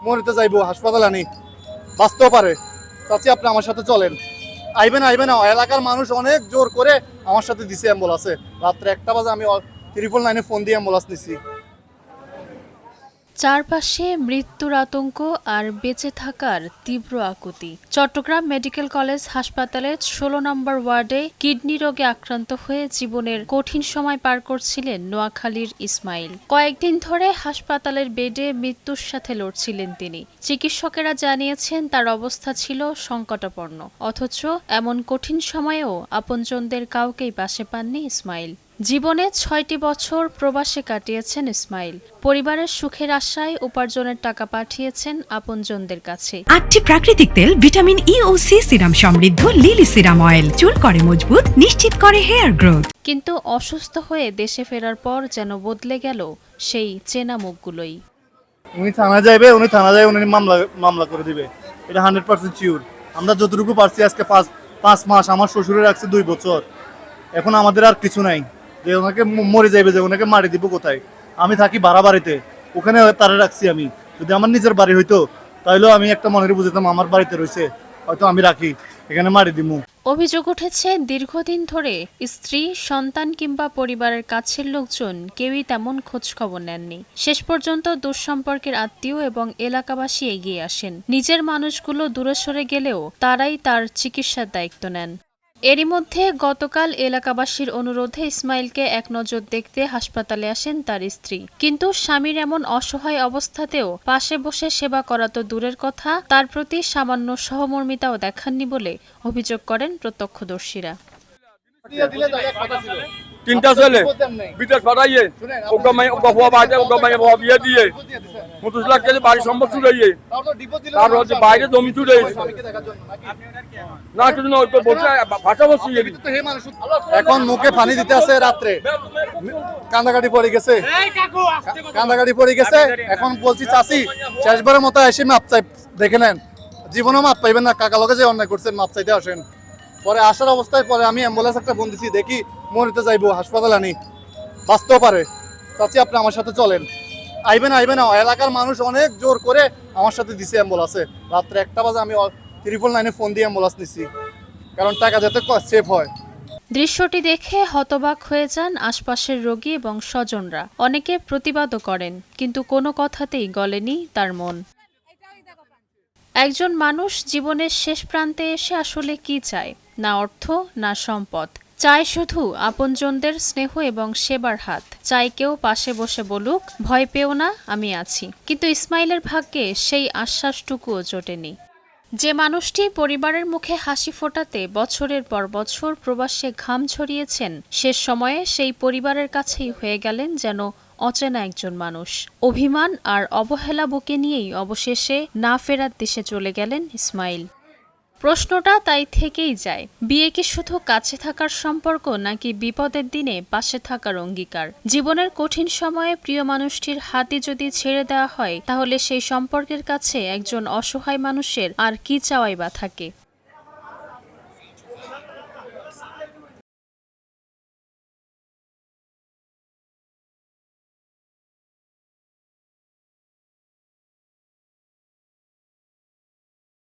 মরিতে যাইবো হাসপাতালে আনি বাঁচতেও পারে। চাচি আপনি আমার সাথে চলেন। আইবেন আইবেন, এলাকার মানুষ অনেক জোর করে আমার সাথে দিছে অ্যাম্বুলেন্সে। রাত্রে 1টা বাজে আমি 999 ফোন দিয়ে অ্যাম্বুলেন্স নিছি। চারপাশে মৃত্যুর আতঙ্ক আর বেঁচে থাকার তীব্র আকুতি। চট্টগ্রাম মেডিকেল কলেজ হাসপাতালের 16 নম্বর ওয়ার্ডে কিডনি রোগে আক্রান্ত হয়ে জীবনের কঠিন সময় পার করছিলেন নোয়াখালীর ইসমাইল। কয়েকদিন ধরে হাসপাতালের বেডে মৃত্যুর সাথে লড়ছিলেন তিনি। চিকিৎসকেরা জানিয়েছেন তার অবস্থা ছিল সংকটাপন্ন, অথচ এমন কঠিন সময়েও আপনজনদের কাউকেই পাশে পাননি ইসমাইল। জীবনে 6টি বছর প্রবাসে কাটিয়েছেন ইসমাইল। পরিবারের সুখের আশায় উপার্জনের টাকা পাঠিয়েছেন আপনজনদের কাছে। 8টি প্রাকৃতিক তেল, ভিটামিন ই ও সি সিরাম সমৃদ্ধ লিলি সিরাম অয়েল চুল করে মজবুত, নিশ্চিত করে হেয়ার গ্রোথ। কিন্তু অসুস্থ হয়ে দেশে ফেরার পর যেন বদলে গেল সেই চেনা মুখগুলোই। উনি থানা যাইবে, উনি মামলা করে দিবে, এটা 100% শিওর। আমরা যতটুকু পারছি আজকে 5 মাস, আমার শ্বশুরে রাখছে 2 বছর। এখন আমাদের আর কিছু নাই যে ওনাকে মরে যাইবে, যে ওনাকে মারি দিব কোথায়? আমি থাকি ভাড়া বাড়িতে, ওখানে তারা রাখছি আমি। যদি আমার নিজের বাড়ি হইতো তাহলেও আমি একটা মনের বুঝতাম আমার বাড়িতে রয়েছে, হয়তো আমি রাখি, এখানে মারি দিমু। অভিযোগ উঠেছে দীর্ঘদিন ধরে স্ত্রী, সন্তান কিংবা পরিবারের কাছের লোকজন কেউই তেমন খোঁজ খবর নেননি। শেষ পর্যন্ত দুঃসম্পর্কের আত্মীয় এবং এলাকাবাসী এগিয়ে আসেন। নিজের মানুষগুলো দূরে সরে গেলেও তারাই তার চিকিৎসার দায়িত্ব নেন। এরই মধ্যে গতকাল এলাকাবাসীর অনুরোধে ইসমাইলকে এক নজর দেখতে হাসপাতালে আসেন তার স্ত্রী। কিন্তু স্বামীর এমন অসহায় অবস্থাতেও পাশে বসে সেবা করা তো দূরের কথা, তার প্রতি সামান্য সহমর্মিতাও দেখাননি বলে অভিযোগ করেন প্রত্যক্ষদর্শীরা। 3টা ছেলে বিদেশ পাঠাইয়ে বিয়ে দিয়ে 25 লাখ টাকা বাড়ি সম্পদ চুড়াইয়ে তার হচ্ছে বাইরে জমি চুড়ে না কিছু না, বলছে ভাষা বসছি। এখন মুখে পানি দিতে আছে, রাত্রে কান্দাকাটি পড়ে গেছে, এখন বলছি চাচি শেষবারের মতো এসে মাপ চাই, দেখে নেন, জীবনেও মাপ পাইবেন না, কাকা লগে যে অন্যায় করছেন মাপ চাইতে আসেন। পরে আসার অবস্থায় পরে আমি অ্যাম্বুলেন্স একটা ফোন দিছি, দেখি মরিতে যাইবো হাসপাতালে আনি বাঁচতেও পারে। চাচি আপনি আমার সাথে চলেন। আইবেন আইবেন, এলাকার মানুষ অনেক জোর করে আমার সাথে দিছে অ্যাম্বুলেন্সে। রাত্রে 1টা বাজে আমি 999 ফোন দিয়ে অ্যাম্বুলেন্স নিছি, কারণ টাকা যাতে সেফ হয়। দৃশ্যটি দেখে হতবাক হয়ে যান আশপাশের রোগী এবং স্বজনরা। অনেকে প্রতিবাদও করেন, কিন্তু কোনো কথাতেই গলেনি তার মন। একজন মানুষ জীবনের শেষ প্রান্তে এসে আসলে কি চায়? না অর্থ, না সম্পদ। চায় শুধু আপনজনদের স্নেহ এবং সেবার হাত। চায় কেউ পাশে বসে বলুক, ভয় পেও না, আমি আছি। কিন্তু ইসমাইলের ভাগ্যে সেই আশ্বাসটুকুও জোটেনি। যে মানুষটি পরিবারের মুখে হাসি ফোটাতে বছরের পর বছর প্রবাসে ঘাম ঝরিয়েছেন, শেষ সময়ে সেই পরিবারের কাছেই হয়ে গেলেন যেন অচেনা একজন মানুষ। অভিমান আর অবহেলা বুকে নিয়েই অবশেষে না ফেরার দেশে চলে গেলেন ইসমাইল। প্রশ্নটা তাই থেকেই যায়, বিয়ে কি শুধু কাছে থাকার সম্পর্ক, নাকি বিপদের দিনে পাশে থাকার অঙ্গীকার? জীবনের কঠিন সময়ে প্রিয় মানুষটির হাতে যদি ছেড়ে দেওয়া হয়, তাহলে সেই সম্পর্কের কাছে একজন অসহায় মানুষের আর কি চাওয়াই বা থাকে?